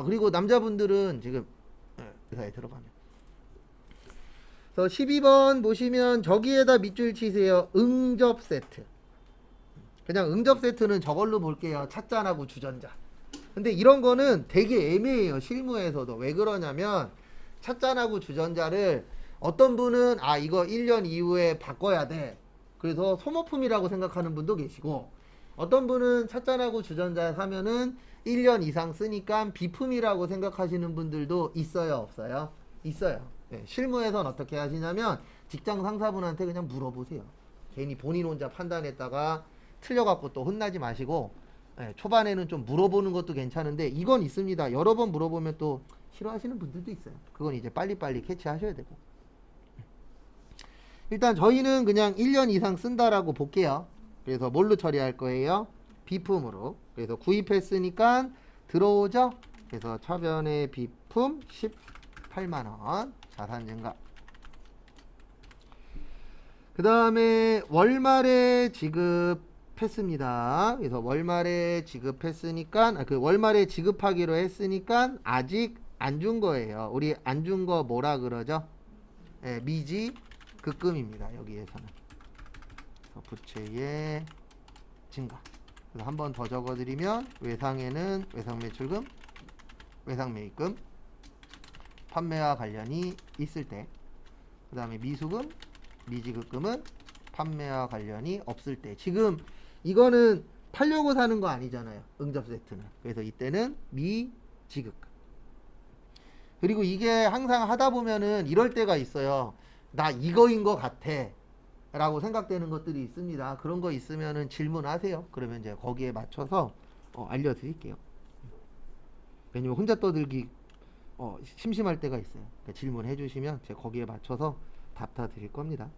그리고 남자분들은 지금 회사에 들어가면. 그래서 12번 보시면 저기에다 밑줄 치세요. 응접 세트. 그냥 응접 세트는 저걸로 볼게요. 찻잔하고 주전자. 근데 이런 거는 되게 애매해요. 실무에서도. 왜 그러냐면 찻잔하고 주전자를 어떤 분은 이거 1년 이후에 바꿔야 돼. 그래서 소모품이라고 생각하는 분도 계시고, 어떤 분은 찻잔하고 주전자 사면은 1년 이상 쓰니까 비품이라고 생각하시는 분들도 있어요, 없어요? 있어요. 네, 실무에선 어떻게 하시냐면 직장 상사분한테 그냥 물어보세요. 괜히 본인 혼자 판단했다가 틀려갖고 또 혼나지 마시고, 초반에는 좀 물어보는 것도 괜찮은데 이건 있습니다. 여러 번 물어보면 또 싫어하시는 분들도 있어요. 그건 이제 빨리빨리 캐치하셔야 되고. 일단 저희는 그냥 1년 이상 쓴다라고 볼게요. 그래서 뭘로 처리할 거예요? 비품으로. 그래서 구입했으니까 들어오죠? 그래서 차변의 비품 18만원 자산 증가. 그 다음에 월말에 지급했습니다. 그래서 월말에 지급했으니까 월말에 지급하기로 했으니까 아직 안 준 거예요. 우리 안 준 거 뭐라 그러죠? 미지 급금입니다. 여기에서는 부채의 증가. 그래서 한 번 더 적어드리면 외상에는 외상매출금, 외상매입금, 판매와 관련이 있을 때, 그 다음에 미수금, 미지급금은 판매와 관련이 없을 때. 지금 이거는 팔려고 사는 거 아니잖아요. 응접 세트는. 그래서 이때는 미지급금. 그리고 이게 항상 하다 보면은 이럴 때가 있어요. 나 이거인 것 같아 라고 생각되는 것들이 있습니다. 그런 거 있으면은 질문하세요. 그러면 이제 거기에 맞춰서 알려드릴게요. 왜냐면 혼자 떠들기 심심할 때가 있어요. 그러니까 질문해 주시면 제가 거기에 맞춰서 답 다 드릴 겁니다.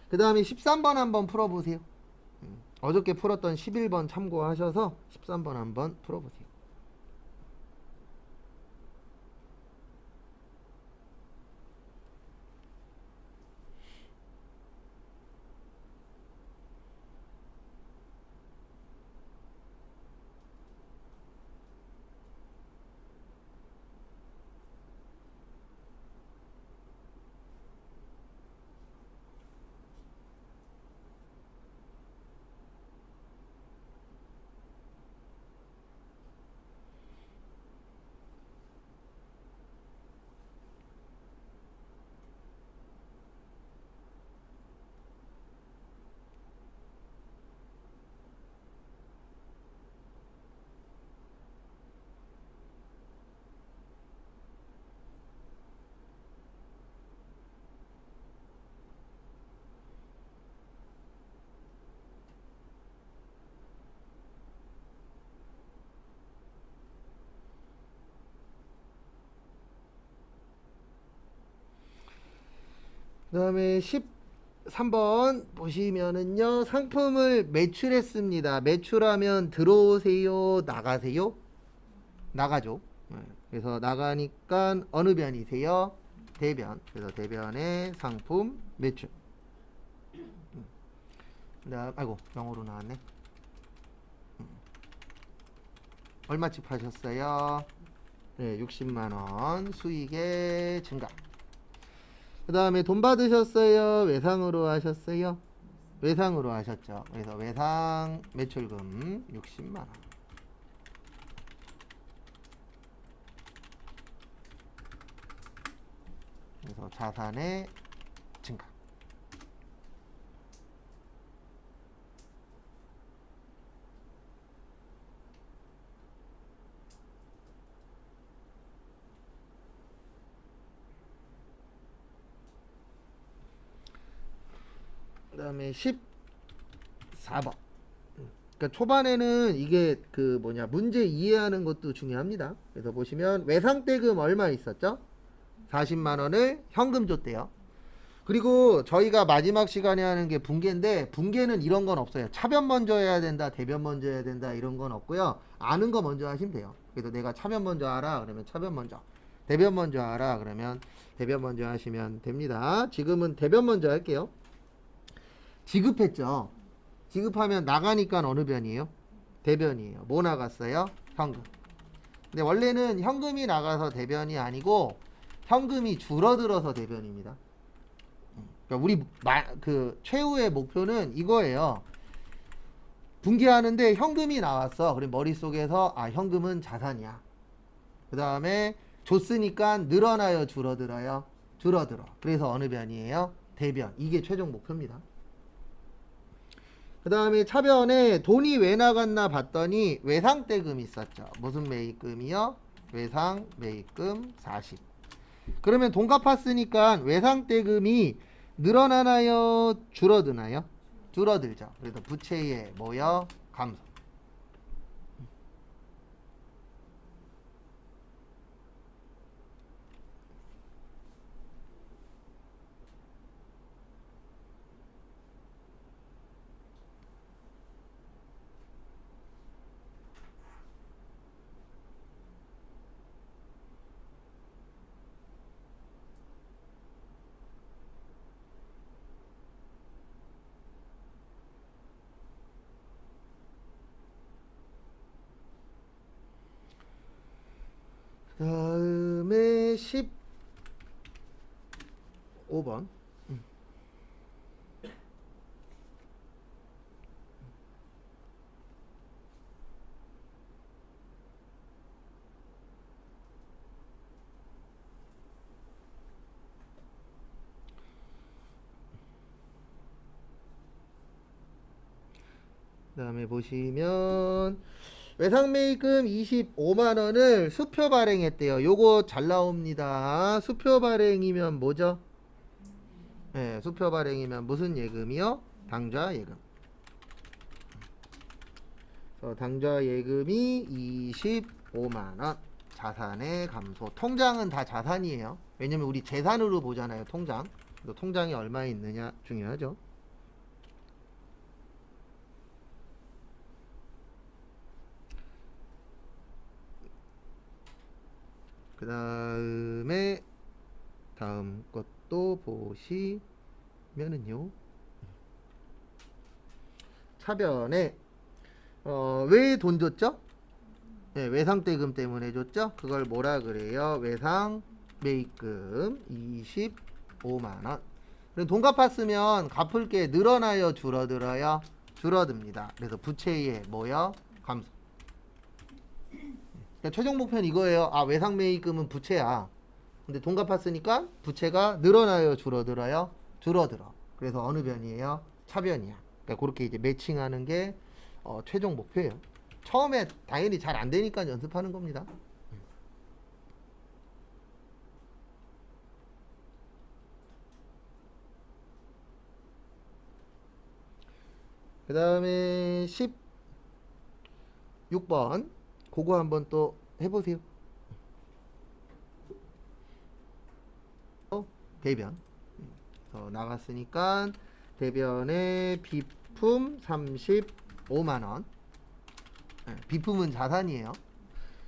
그 다음에 13번 한번 풀어보세요. 어저께 풀었던 11번 참고하셔서 13번 한번 풀어보세요. 그 다음에 13번 보시면은요, 상품을 매출했습니다. 매출하면 들어오세요, 나가세요? 나가죠. 그래서 나가니까 어느 변이세요? 대변. 그래서 대변의 상품 매출. 아이고, 영어로 나왔네. 얼마치 파셨어요? 네, 60만원 수익의 증가. 그 다음에 돈 받으셨어요? 외상으로 하셨어요? 외상으로 하셨죠. 그래서 외상 매출금 60만원. 그래서 자산의 증가. 그 다음에 14번. 그러니까 초반에는 이게 문제 이해하는 것도 중요합니다. 그래서 보시면 외상대금 얼마 있었죠? 40만원을 현금 줬대요. 그리고 저희가 마지막 시간에 하는 게 분계인데, 분계는 이런 건 없어요. 차변 먼저 해야 된다, 대변 먼저 해야 된다, 이런 건 없고요. 아는 거 먼저 하시면 돼요. 그래서 내가 차변 먼저 하라 그러면 차변 먼저, 대변 먼저 하라 그러면 대변 먼저 하시면 됩니다. 지금은 대변 먼저 할게요. 지급했죠. 지급하면 나가니까 어느 변이에요? 대변이에요. 뭐 나갔어요? 현금. 근데 원래는 현금이 나가서 대변이 아니고 현금이 줄어들어서 대변입니다. 그러니까 우리 그 최후의 목표는 이거예요. 분기하는데 현금이 나왔어. 그럼 머릿속에서 아, 현금은 자산이야. 그 다음에 줬으니까 늘어나요, 줄어들어요? 줄어들어. 그래서 어느 변이에요? 대변. 이게 최종 목표입니다. 그 다음에 차변에 돈이 왜 나갔나 봤더니 외상대금이 있었죠. 무슨 매입금이요? 외상 매입금 40. 그러면 돈 갚았으니까 외상대금이 늘어나나요? 줄어드나요? 줄어들죠. 그래서 부채의 뭐요? 감소. 그 다음에 15번. 그 다음에 보시면 외상매입금 25만원을 수표 발행했대요. 요거 잘 나옵니다. 수표 발행이면 뭐죠? 네, 수표 발행이면 무슨 예금이요? 당좌 예금. 당좌 예금이 25만원. 자산의 감소. 통장은 다 자산이에요. 왜냐면 우리 재산으로 보잖아요, 통장. 그래서 통장이 얼마에 있느냐 중요하죠. 그 다음에 다음 것도 보시면은요, 차변에 왜 돈 줬죠? 네, 외상대금 때문에 줬죠. 그걸 뭐라 그래요? 외상 매입금 25만원. 돈 갚았으면 갚을 게 늘어나요, 줄어들어요? 줄어듭니다. 그래서 부채의 뭐요? 감소. 그러니까 최종 목표는 이거예요. 아, 외상 매입금은 부채야. 근데 돈 갚았으니까 부채가 늘어나요, 줄어들어요? 줄어들어. 그래서 어느 변이에요? 차변이야. 그러니까 그렇게 이제 매칭하는 게 최종 목표예요. 처음에 당연히 잘 안 되니까 연습하는 겁니다. 그 다음에 16번 그거 한번 또 해보세요. 대변 나갔으니까 대변에 비품 35만원. 비품은 자산이에요.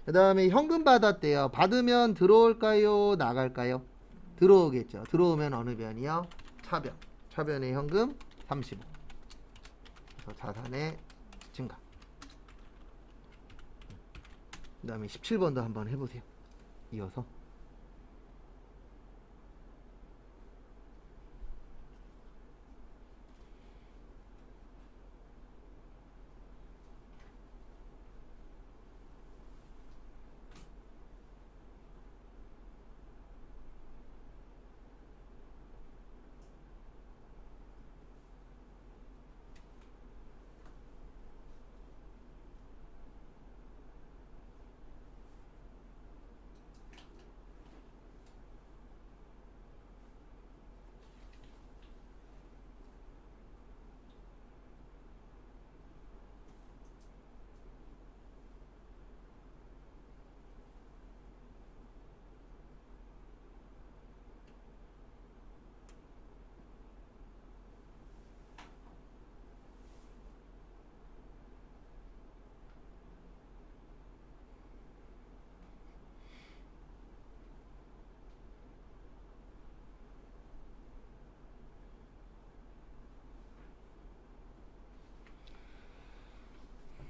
그 다음에 현금 받았대요. 받으면 들어올까요, 나갈까요? 들어오겠죠. 들어오면 어느 변이요? 차변. 차변의 현금 35. 그래서 자산의 증가. 그 다음에 17번도 한번 해보세요. 이어서.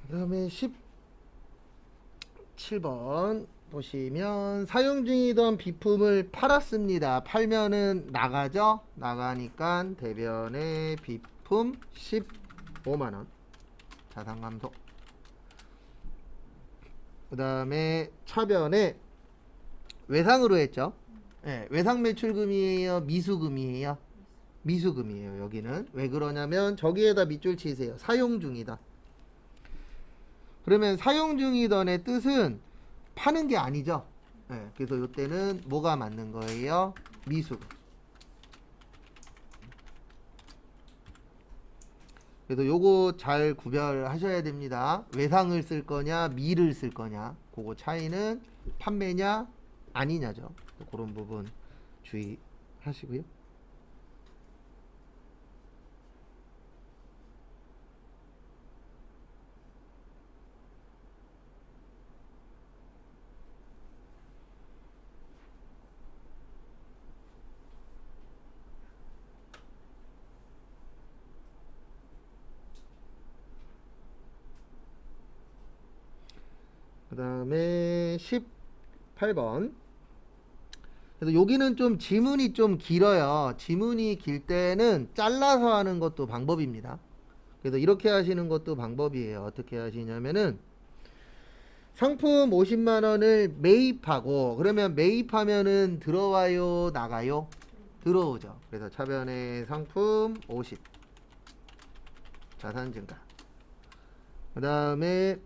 그 다음에 7번 보시면 사용 중이던 비품을 팔았습니다. 팔면은 나가죠? 나가니까 대변의 비품 15만원 자산 감소. 그 다음에 차변에 외상으로 했죠? 네, 외상 매출금이에요? 미수금이에요? 미수금이에요. 여기는 왜 그러냐면 저기에다 밑줄 치세요. 사용 중이다. 그러면 사용 중이던의 뜻은 파는 게 아니죠. 네, 그래서 이때는 뭐가 맞는 거예요? 미수금. 그래서 요거 잘 구별하셔야 됩니다. 외상을 쓸 거냐 미를 쓸 거냐 그거 차이는 판매냐 아니냐죠. 그런 부분 주의하시고요. 그 다음에 18번. 그래서 여기는 좀 지문이 좀 길어요. 지문이 길 때는 잘라서 하는 것도 방법입니다. 그래서 이렇게 하시는 것도 방법이에요. 어떻게 하시냐면은 상품 50만원을 매입하고 그러면 매입하면은 들어와요 나가요? 들어오죠. 그래서 차변의 상품 50 자산 증가. 그 다음에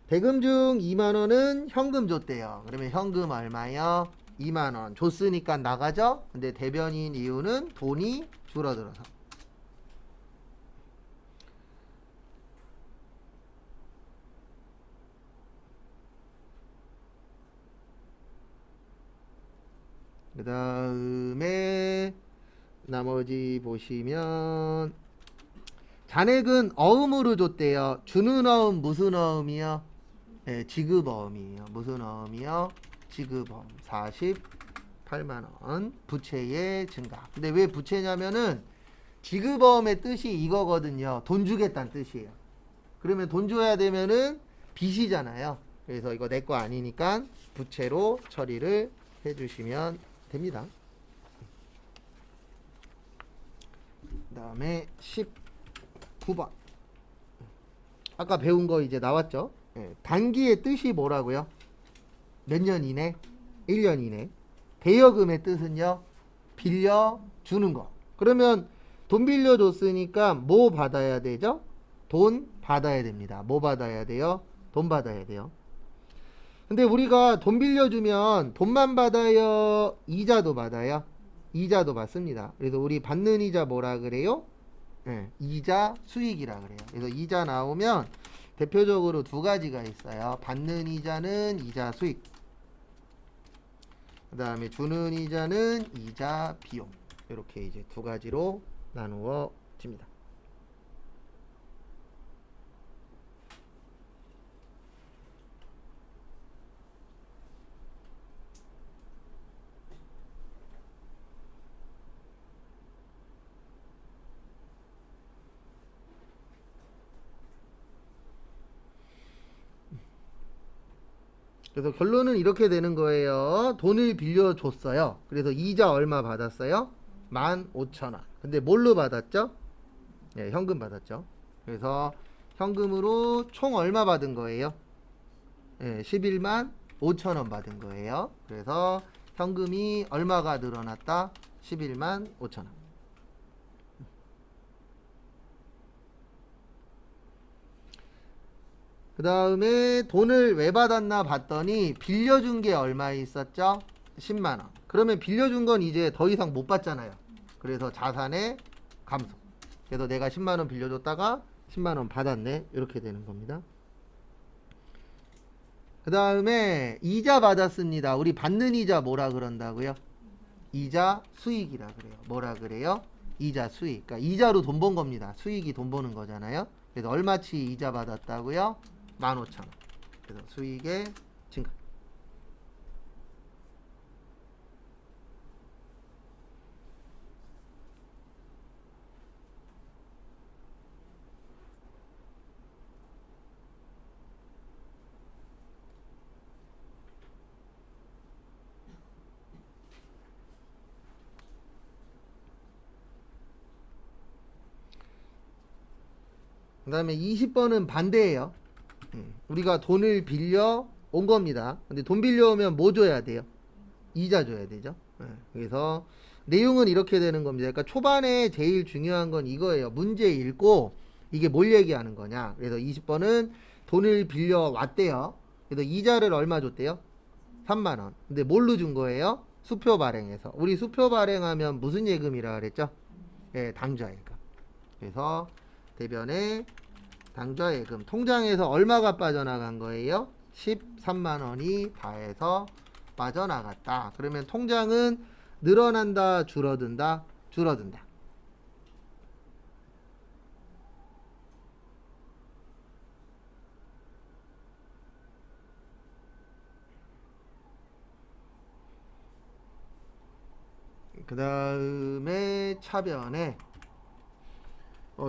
대금 중 2만원은 현금 줬대요. 그러면 현금 얼마요? 2만원 줬으니까 나가죠. 근데 대변인 이유는 돈이 줄어들어서. 그 다음에 나머지 보시면 잔액은 어음으로 줬대요. 주는 어음 무슨 어음이요? 네, 지급어음이에요. 무슨 어음이요? 지급어음 48만원 부채의 증가. 근데 왜 부채냐면은 지급어음의 뜻이 이거거든요. 돈 주겠다는 뜻이에요. 그러면 돈 줘야 되면은 빚이잖아요. 그래서 이거 내 거 아니니까 부채로 처리를 해주시면 됩니다. 그 다음에 19번. 아까 배운 거 이제 나왔죠? 네. 단기의 뜻이 뭐라고요? 몇 년 이내? 1년 이내. 대여금의 뜻은요? 빌려주는 거. 그러면 돈 빌려줬으니까 뭐 받아야 되죠? 돈 받아야 됩니다. 뭐 받아야 돼요? 돈 받아야 돼요. 근데 우리가 돈 빌려주면 돈만 받아요? 이자도 받아요? 이자도 받습니다. 그래서 우리 받는 이자 뭐라 그래요? 네, 이자 수익이라 그래요. 그래서 이자 나오면 대표적으로 두 가지가 있어요. 받는 이자는 이자 수익. 그 다음에 주는 이자는 이자 비용. 이렇게 이제 두 가지로 나누어집니다. 그래서 결론은 이렇게 되는 거예요. 돈을 빌려줬어요. 그래서 이자 얼마 받았어요? 15,000원. 근데 뭘로 받았죠? 네, 현금 받았죠. 그래서 현금으로 총 얼마 받은 거예요? 네, 11만 5천원 받은 거예요. 그래서 현금이 얼마가 늘어났다? 11만 5천원. 그 다음에 돈을 왜 받았나 봤더니 빌려준 게 얼마 있었죠? 10만원. 그러면 빌려준 건 이제 더 이상 못 받잖아요. 그래서 자산의 감소. 그래서 내가 10만원 빌려줬다가 10만원 받았네. 이렇게 되는 겁니다. 그 다음에 이자 받았습니다. 우리 받는 이자 뭐라 그런다고요? 이자 수익이라 그래요. 뭐라 그래요? 이자 수익. 그러니까 이자로 돈 번 겁니다. 수익이 돈 버는 거잖아요. 그래서 얼마치 이자 받았다고요? 15,000원. 그래서 수익의 증가. 그 다음에 20번은 반대예요. 우리가 돈을 빌려 온 겁니다. 근데 돈 빌려오면 뭐 줘야 돼요? 이자 줘야 되죠. 그래서 내용은 이렇게 되는 겁니다. 그러니까 초반에 제일 중요한 건 이거예요. 문제 읽고 이게 뭘 얘기하는 거냐. 그래서 20번은 돈을 빌려 왔대요. 그래서 이자를 얼마 줬대요? 3만 원. 근데 뭘로 준 거예요? 수표 발행해서. 우리 수표 발행하면 무슨 예금이라 그랬죠? 예, 당좌예금. 그래서 대변에 당좌예금 통장에서 얼마가 빠져나간 거예요? 13만 원이 다해서 빠져나갔다. 그러면 통장은 늘어난다, 줄어든다? 줄어든다. 그 다음에 차변에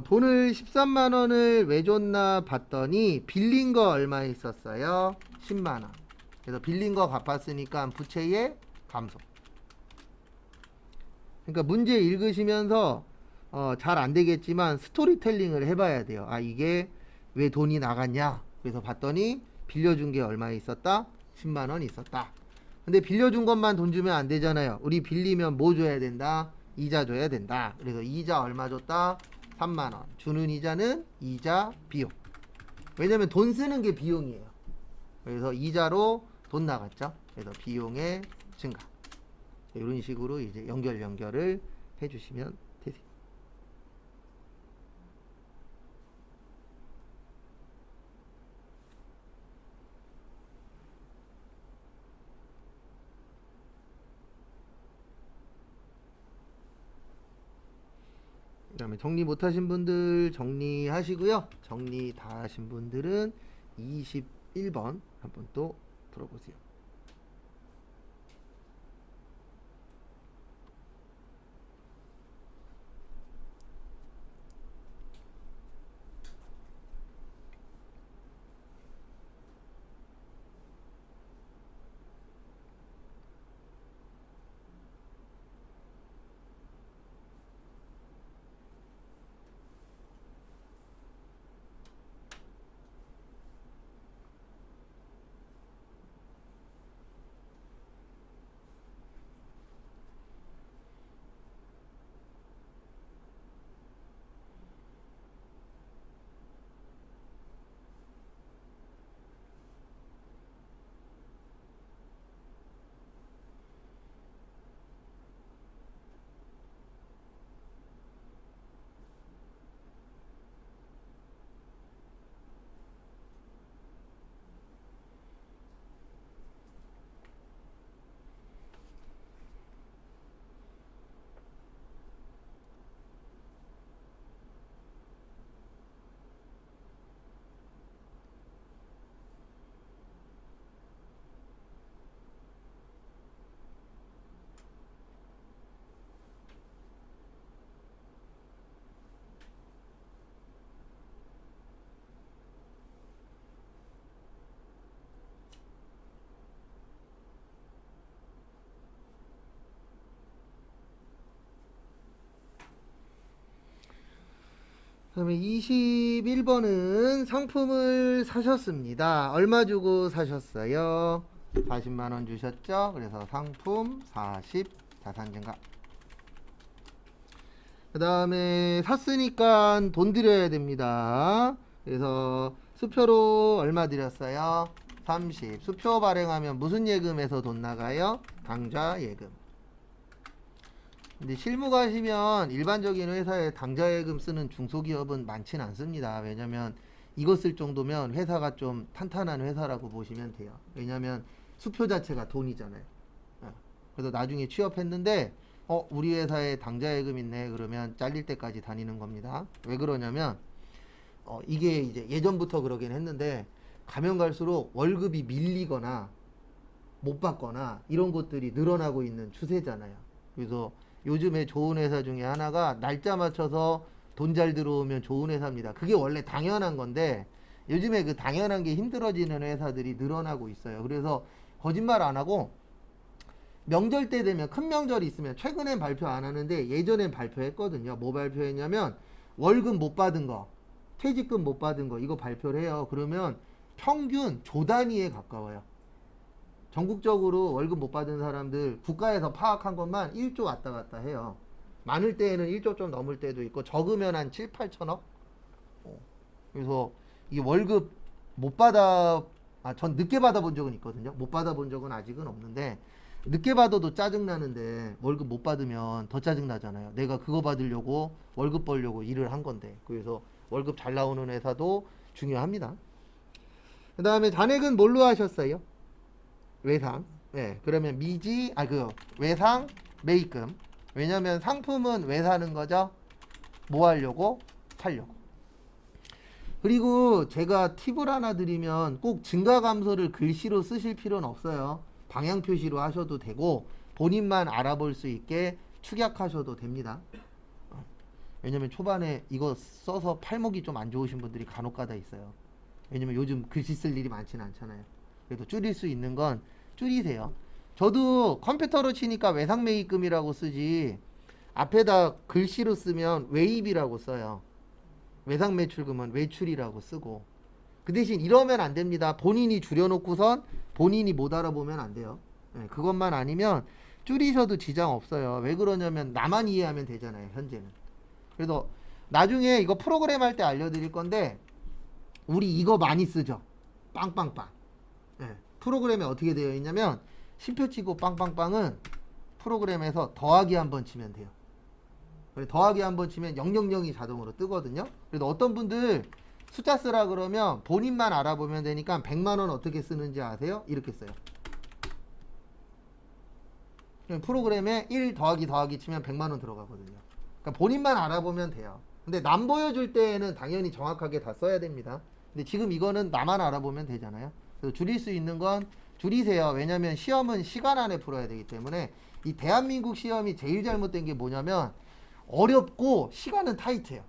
돈을 13만 원을 왜 줬나 봤더니 빌린 거 얼마 있었어요? 10만 원. 그래서 빌린 거 갚았으니까 부채의 감소. 그러니까 문제 읽으시면서 잘 안 되겠지만 스토리텔링을 해봐야 돼요. 아, 이게 왜 돈이 나갔냐? 그래서 봤더니 빌려준 게 얼마 있었다? 10만 원 있었다. 근데 빌려준 것만 돈 주면 안 되잖아요. 우리 빌리면 뭐 줘야 된다? 이자 줘야 된다. 그래서 이자 얼마 줬다? 3만 원. 주는 이자는 이자 비용. 왜냐면 돈 쓰는 게 비용이에요. 그래서 이자로 돈 나갔죠. 그래서 비용의 증가. 이런 식으로 이제 연결을 해주시면 되세요. 그 다음에 정리 못하신 분들 정리하시고요. 정리 다 하신 분들은 21번 한번 또 들어보세요. 그다음에 21번은 상품을 사셨습니다. 얼마 주고 사셨어요? 40만 원 주셨죠? 그래서 상품 40 자산 증가. 그 다음에 샀으니까 돈 드려야 됩니다. 그래서 수표로 얼마 드렸어요? 30. 수표 발행하면 무슨 예금에서 돈 나가요? 당좌 예금. 근데 실무 가시면 일반적인 회사에 당좌 예금 쓰는 중소기업은 많지는 않습니다. 왜냐면 이거 쓸 정도면 회사가 좀 탄탄한 회사라고 보시면 돼요. 왜냐면 수표 자체가 돈이잖아요. 그래서 나중에 취업했는데 우리 회사에 당좌 예금 있네 그러면 잘릴 때까지 다니는 겁니다. 왜 그러냐면 이게 이제 예전부터 그러긴 했는데 가면 갈수록 월급이 밀리거나 못 받거나 이런 것들이 늘어나고 있는 추세잖아요. 그래서 요즘에 좋은 회사 중에 하나가 날짜 맞춰서 돈 잘 들어오면 좋은 회사입니다. 그게 원래 당연한 건데 요즘에 그 당연한 게 힘들어지는 회사들이 늘어나고 있어요. 그래서 거짓말 안 하고 명절 때 되면 큰 명절이 있으면 최근엔 발표 안 하는데 예전엔 발표했거든요. 뭐 발표했냐면 월급 못 받은 거 퇴직금 못 받은 거 이거 발표를 해요. 그러면 평균 조 단위에 가까워요. 전국적으로 월급 못 받은 사람들 국가에서 파악한 것만 1조 왔다 갔다 해요. 많을 때에는 1조 좀 넘을 때도 있고 적으면 한 7, 8천억. 그래서 이 월급 못 받아 전 늦게 받아본 적은 있거든요. 못 받아본 적은 아직은 없는데 늦게 받아도 짜증나는데 월급 못 받으면 더 짜증나잖아요. 내가 그거 받으려고 월급 벌려고 일을 한 건데. 그래서 월급 잘 나오는 회사도 중요합니다. 그 다음에 잔액은 뭘로 하셨어요? 외상. 네, 그러면 미지 외상 매입금. 왜냐면 상품은 왜 사는 거죠? 뭐 하려고? 팔려고. 그리고 제가 팁을 하나 드리면 꼭 증가 감소를 글씨로 쓰실 필요는 없어요. 방향 표시로 하셔도 되고 본인만 알아볼 수 있게 축약하셔도 됩니다. 왜냐면 초반에 이거 써서 팔목이 좀 안 좋으신 분들이 간혹가다 있어요. 왜냐면 요즘 글씨 쓸 일이 많지는 않잖아요. 그래도 줄일 수 있는 건 줄이세요. 저도 컴퓨터로 치니까 외상매입금이라고 쓰지 앞에다 글씨로 쓰면 외입이라고 써요. 외상매출금은 외출이라고 쓰고. 그 대신 이러면 안 됩니다. 본인이 줄여놓고선 본인이 못 알아보면 안 돼요. 네, 그것만 아니면 줄이셔도 지장 없어요. 왜 그러냐면 나만 이해하면 되잖아요. 현재는. 그래서 나중에 이거 프로그램 할 때 알려드릴 건데 우리 이거 많이 쓰죠. 빵빵빵. 네, 프로그램에 어떻게 되어 있냐면 10표 치고 빵빵빵은 프로그램에서 더하기 한번 치면 돼요. 더하기 한번 치면 000이 자동으로 뜨거든요. 그래서 어떤 분들 숫자 쓰라 그러면 본인만 알아보면 되니까 100만원 어떻게 쓰는지 아세요? 이렇게 써요. 프로그램에 1 더하기 치면 100만원 들어가거든요. 그러니까 본인만 알아보면 돼요. 근데 남 보여줄 때에는 당연히 정확하게 다 써야 됩니다. 근데 지금 이거는 나만 알아보면 되잖아요. 그래서 줄일 수 있는 건 줄이세요. 왜냐면 시험은 시간 안에 풀어야 되기 때문에. 이 대한민국 시험이 제일 잘못된 게 뭐냐면 어렵고 시간은 타이트해요.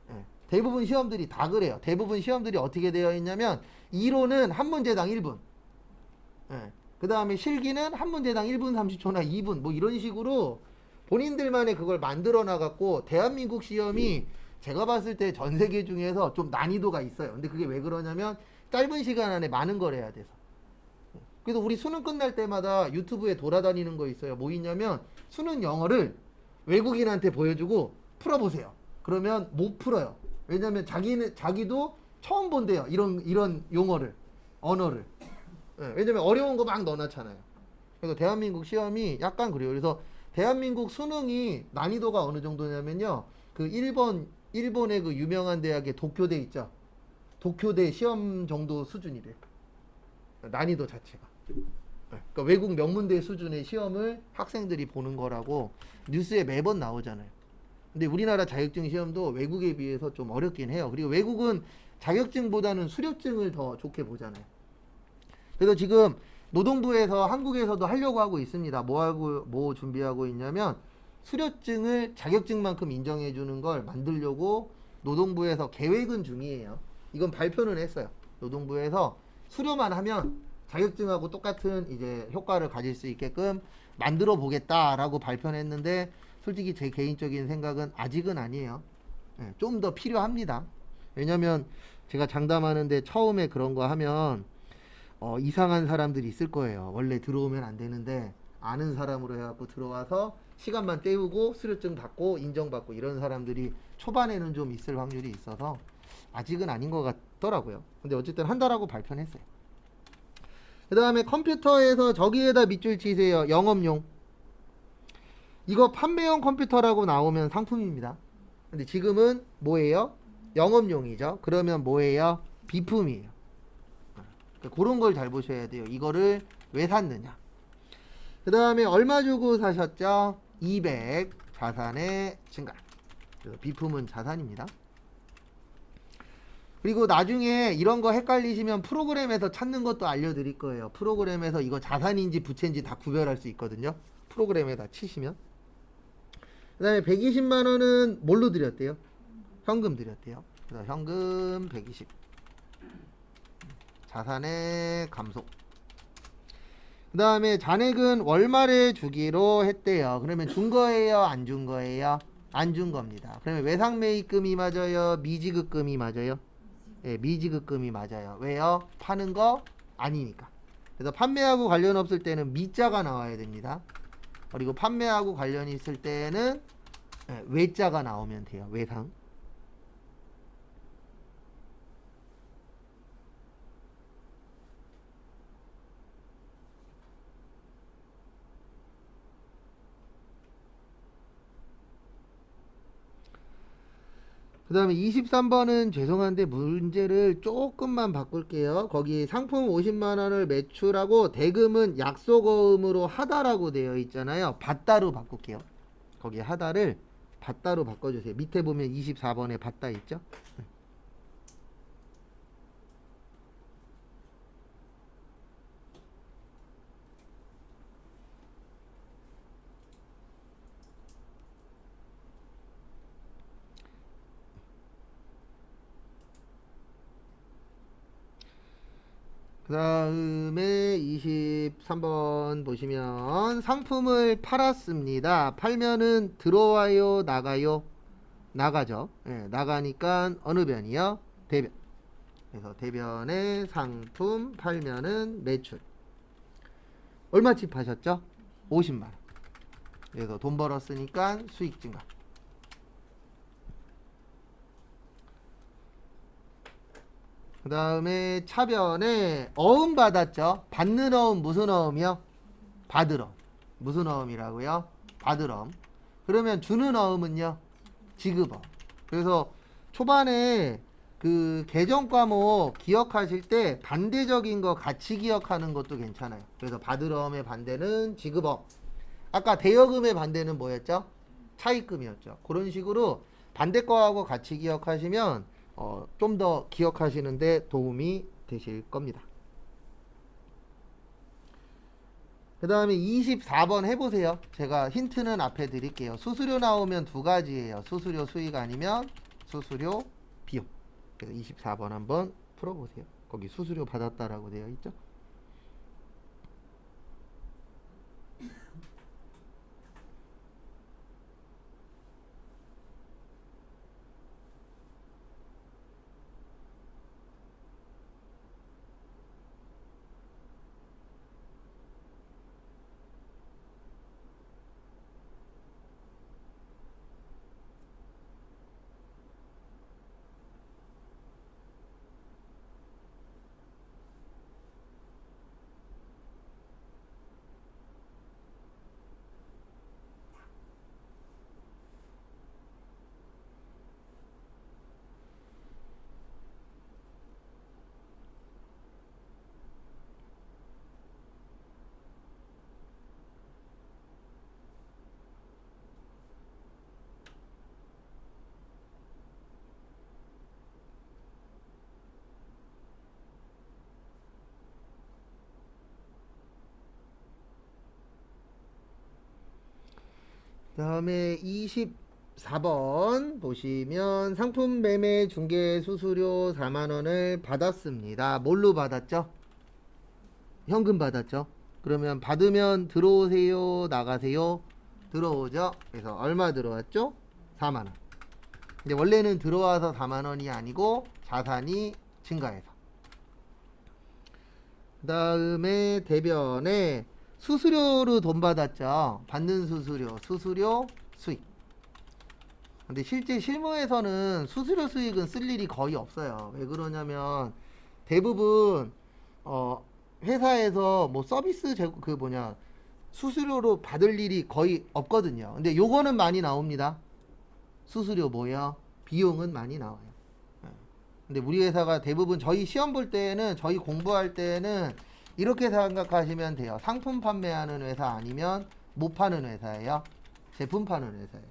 네. 대부분 시험들이 다 그래요. 대부분 시험들이 어떻게 되어 있냐면 이론은 한 문제당 1분. 네. 그 다음에 실기는 한 문제당 1분 30초나 2분 뭐 이런 식으로 본인들만의 그걸 만들어 나갔고 대한민국 시험이 제가 봤을 때 전 세계 중에서 좀 난이도가 있어요. 근데 그게 왜 그러냐면 짧은 시간 안에 많은 걸 해야 돼서. 그래서 우리 수능 끝날 때마다 유튜브에 돌아다니는 거 있어요. 뭐 있냐면 수능 영어를 외국인한테 보여주고 풀어보세요. 그러면 못 풀어요. 왜냐면 자기도 처음 본대요. 이런 용어를, 언어를. 네, 왜냐면 어려운 거 막 넣어놨잖아요. 그래서 대한민국 시험이 약간 그래요. 그래서 대한민국 수능이 난이도가 어느 정도냐면요. 그 일본의 그 유명한 대학의 도쿄대 있죠. 도쿄대 시험 정도 수준이래요. 난이도 자체가. 그러니까 외국 명문대 수준의 시험을 학생들이 보는 거라고 뉴스에 매번 나오잖아요. 근데 우리나라 자격증 시험도 외국에 비해서 좀 어렵긴 해요. 그리고 외국은 자격증보다는 수료증을 더 좋게 보잖아요. 그래서 지금 노동부에서 한국에서도 하려고 하고 있습니다. 뭐 준비하고 있냐면 수료증을 자격증만큼 인정해 주는 걸 만들려고 노동부에서 계획은 중이에요. 이건 발표는 했어요. 노동부에서 수료만 하면 자격증하고 똑같은 이제 효과를 가질 수 있게끔 만들어 보겠다라고 발표는 했는데 솔직히 제 개인적인 생각은 아직은 아니에요. 네, 좀 더 필요합니다. 왜냐면 제가 장담하는데 처음에 그런 거 하면 이상한 사람들이 있을 거예요. 원래 들어오면 안 되는데 아는 사람으로 해갖고 들어와서 시간만 때우고 수료증 받고 인정받고 이런 사람들이 초반에는 좀 있을 확률이 있어서 아직은 아닌 것 같더라고요. 근데 어쨌든 한다라고 발표는 했어요. 그 다음에 컴퓨터에서 저기에다 밑줄 치세요. 영업용. 이거 판매용 컴퓨터라고 나오면 상품입니다. 근데 지금은 뭐예요? 영업용이죠. 그러면 뭐예요? 비품이에요. 그러니까 그런 걸 잘 보셔야 돼요. 이거를 왜 샀느냐. 그 다음에 얼마 주고 사셨죠? 200 자산의 증가. 그래서 비품은 자산입니다. 그리고 나중에 이런 거 헷갈리시면 프로그램에서 찾는 것도 알려드릴 거예요. 프로그램에서 이거 자산인지 부채인지 다 구별할 수 있거든요. 프로그램에다 치시면. 그 다음에 120만원은 뭘로 드렸대요? 현금 드렸대요. 그래서 현금 120. 자산의 감소. 그 다음에 잔액은 월말에 주기로 했대요. 그러면 준 거예요? 안 준 거예요? 안 준 겁니다. 그러면 외상매입금이 맞아요? 미지급금이 맞아요? 예, 미지급금이 맞아요. 왜요? 파는 거 아니니까. 그래서 판매하고 관련 없을 때는 미자가 나와야 됩니다. 그리고 판매하고 관련이 있을 때는 예, 외자가 나오면 돼요. 외상. 그 다음에 23번은 죄송한데 문제를 조금만 바꿀게요. 거기 상품 50만원을 매출하고 대금은 약속어음으로 하다라고 되어 있잖아요. 받다로 바꿀게요. 거기 하다를 받다로 바꿔주세요. 밑에 보면 24번에 받다 있죠? 그 다음에 23번 보시면 상품을 팔았습니다. 팔면은 들어와요, 나가요? 나가죠. 예, 나가니까 어느 변이요? 대변. 그래서 대변에 상품 팔면은 매출. 얼마치 파셨죠? 50만원. 그래서 돈 벌었으니까 수익 증가. 그 다음에 차변에 어음 받았죠? 받는 어음 무슨 어음이요? 받으럼. 무슨 어음이라고요? 받으럼. 그러면 주는 어음은요? 지급어. 그래서 초반에 그 계정 과목 기억하실 때 반대적인 거 같이 기억하는 것도 괜찮아요. 그래서 받으럼의 반대는 지급어. 아까 대여금의 반대는 뭐였죠? 차입금이었죠. 그런 식으로 반대 거하고 같이 기억하시면 좀 더 기억하시는데 도움이 되실 겁니다. 그 다음에 24번 해보세요. 제가 힌트는 앞에 드릴게요. 수수료 나오면 두 가지예요. 수수료 수익 아니면 수수료 비용. 그래서 24번 한번 풀어보세요. 거기 수수료 받았다라고 되어 있죠. 그 다음에 24번 보시면 상품 매매 중개 수수료 4만원을 받았습니다. 뭘로 받았죠? 현금 받았죠? 그러면 받으면 들어오세요, 나가세요? 들어오죠? 그래서 얼마 들어왔죠? 4만원. 근데 원래는 들어와서 4만원이 아니고 자산이 증가해서. 그 다음에 대변에 수수료로 돈 받았죠. 받는 수수료, 수수료 수익. 근데 실제 실무에서는 수수료 수익은 쓸 일이 거의 없어요. 왜 그러냐면 대부분 회사에서 뭐 서비스 그 뭐냐 수수료로 받을 일이 거의 없거든요. 근데 요거는 많이 나옵니다. 수수료 뭐야? 비용은 많이 나와요. 예. 근데 우리 회사가 대부분 저희 시험 볼 때는 저희 공부할 때는 이렇게 생각하시면 돼요. 상품 판매하는 회사 아니면 못 파는 회사예요. 제품 파는 회사예요.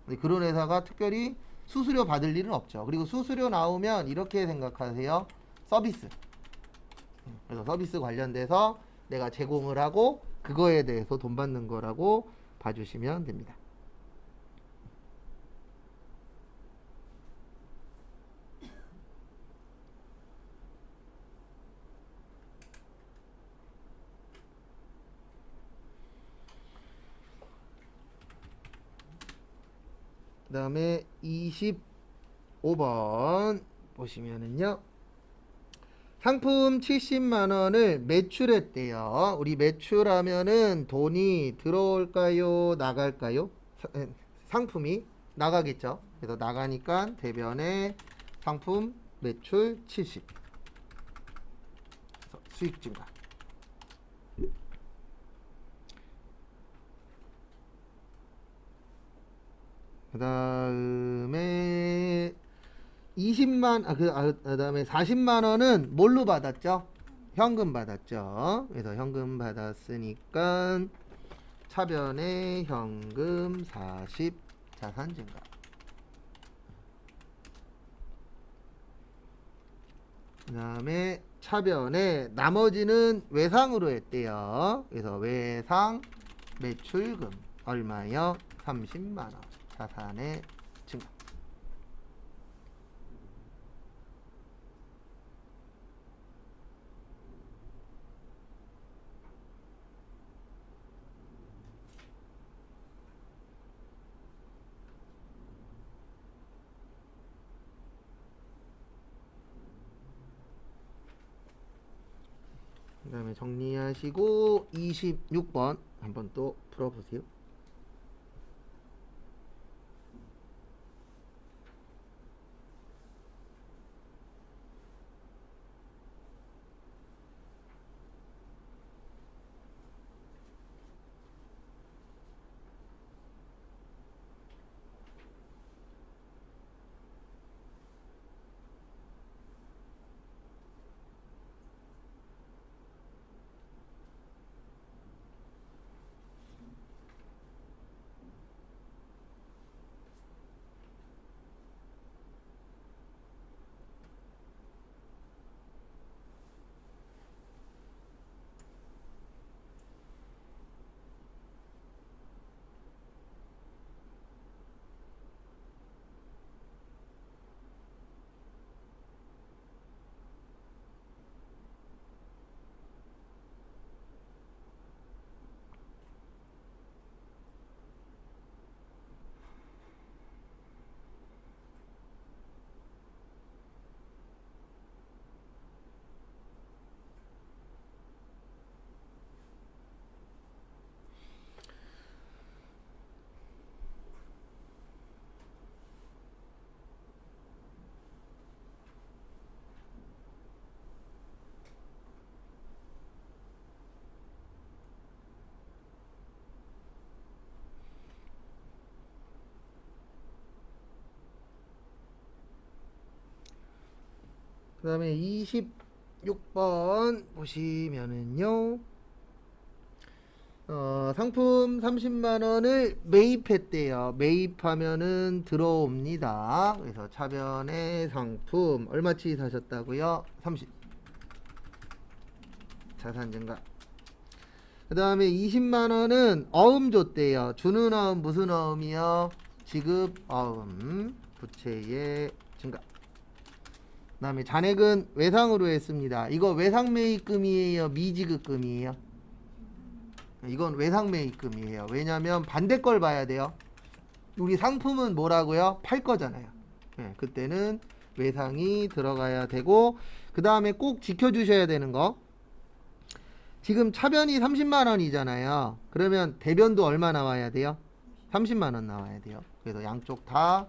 근데 그런 회사가 특별히 수수료 받을 일은 없죠. 그리고 수수료 나오면 이렇게 생각하세요. 서비스. 그래서 서비스 관련돼서 내가 제공을 하고 그거에 대해서 돈 받는 거라고 봐주시면 됩니다. 그 다음에 25번 보시면은요. 상품 70만원을 매출했대요. 우리 매출하면은 돈이 들어올까요? 나갈까요? 상품이 나가겠죠. 그래서 나가니까 대변에 상품 매출 70. 수익 증가. 그 다음에 20만, 그 다음에 40만원은 뭘로 받았죠? 현금 받았죠. 그래서 현금 받았으니까 차변에 현금 40 자산 증가. 그 다음에 차변에 나머지는 외상으로 했대요. 그래서 외상 매출금 얼마요? 30만원 자산의 증가. 그 다음에 정리하시고 26번 한번 또 풀어보세요. 그 다음에 26번 보시면은요. 상품 30만원을 매입했대요. 매입하면은 들어옵니다. 그래서 차변의 상품 얼마치 사셨다고요? 30 자산 증가. 그 다음에 20만원은 어음 줬대요. 주는 어음 무슨 어음이요? 지급 어음 부채의 증가. 그 다음에 잔액은 외상으로 했습니다. 이거 외상매입금이에요? 미지급금이에요? 이건 외상매입금이에요. 왜냐면 반대 걸 봐야 돼요. 우리 상품은 뭐라고요? 팔 거잖아요. 네, 그때는 외상이 들어가야 되고, 그 다음에 꼭 지켜주셔야 되는 거, 지금 차변이 30만원이잖아요. 그러면 대변도 얼마 나와야 돼요? 30만원 나와야 돼요. 그래서 양쪽 다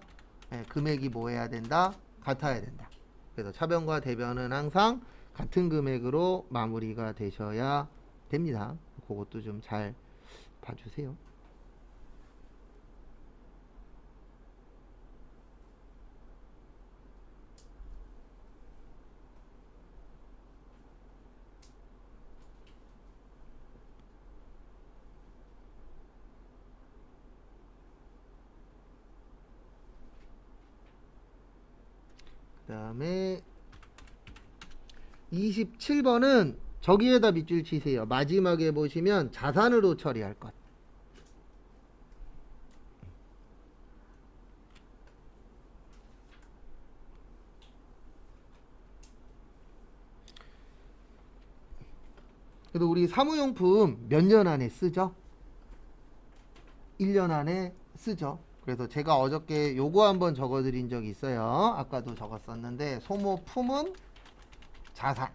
금액이 뭐 해야 된다? 같아야 된다. 그래서 차변과 대변은 항상 같은 금액으로 마무리가 되셔야 됩니다. 그것도 좀 잘 봐주세요. 그 다음에 27번은 저기에다 밑줄 치세요. 마지막에 보시면 자산으로 처리할 것. 그래도 우리 사무용품 몇 년 안에 쓰죠? 1년 안에 쓰죠. 그래서 제가 어저께 요거 한번 적어드린 적이 있어요. 아까도 적었었는데 소모품은 자산,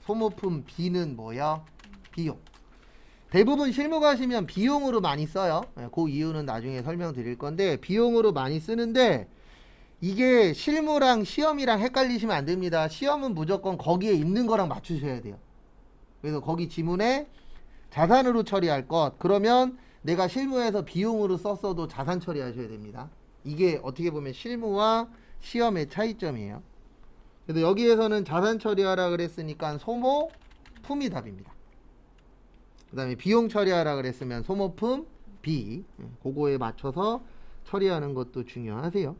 소모품 B는 뭐야? 비용. 대부분 실무 가시면 비용으로 많이 써요. 그 이유는 나중에 설명드릴 건데 비용으로 많이 쓰는데 이게 실무랑 시험이랑 헷갈리시면 안 됩니다. 시험은 무조건 거기에 있는 거랑 맞추셔야 돼요. 그래서 거기 지문에 자산으로 처리할 것, 그러면 내가 실무에서 비용으로 썼어도 자산 처리하셔야 됩니다. 이게 어떻게 보면 실무와 시험의 차이점이에요. 그래서 여기에서는 자산 처리하라 그랬으니까 소모품이 답입니다. 그 다음에 비용 처리하라 그랬으면 소모품 B, 그거에 맞춰서 처리하는 것도 중요하세요.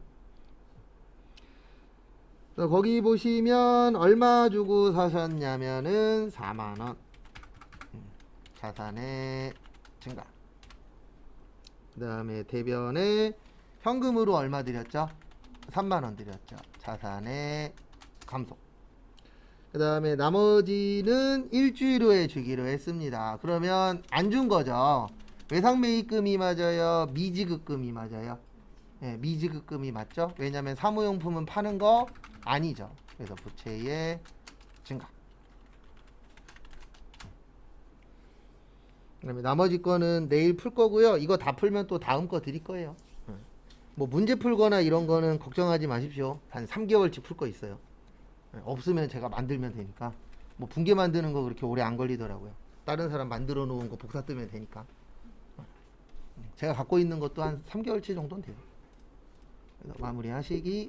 거기 보시면 얼마 주고 사셨냐면은 4만원. 자산의 증가. 그 다음에 대변에 현금으로 얼마 드렸죠? 3만원 드렸죠. 자산의 감소. 그 다음에 나머지는 일주일 후에 주기로 했습니다. 그러면 안 준 거죠. 외상매입금이 맞아요? 미지급금이 맞아요? 네, 미지급금이 맞죠? 왜냐면 사무용품은 파는 거 아니죠. 그래서 부채의 증가. 그다음에 나머지 거는 내일 풀 거고요. 이거 다 풀면 또 다음 거 드릴 거예요. 뭐 문제 풀거나 이런 거는 걱정하지 마십시오. 한 3개월치 풀 거 있어요. 없으면 제가 만들면 되니까. 뭐 붕괴 만드는 거 그렇게 오래 안 걸리더라고요. 다른 사람 만들어 놓은 거 복사 뜨면 되니까. 제가 갖고 있는 것도 한 3개월치 정도는 돼요. 그래서 마무리 하시기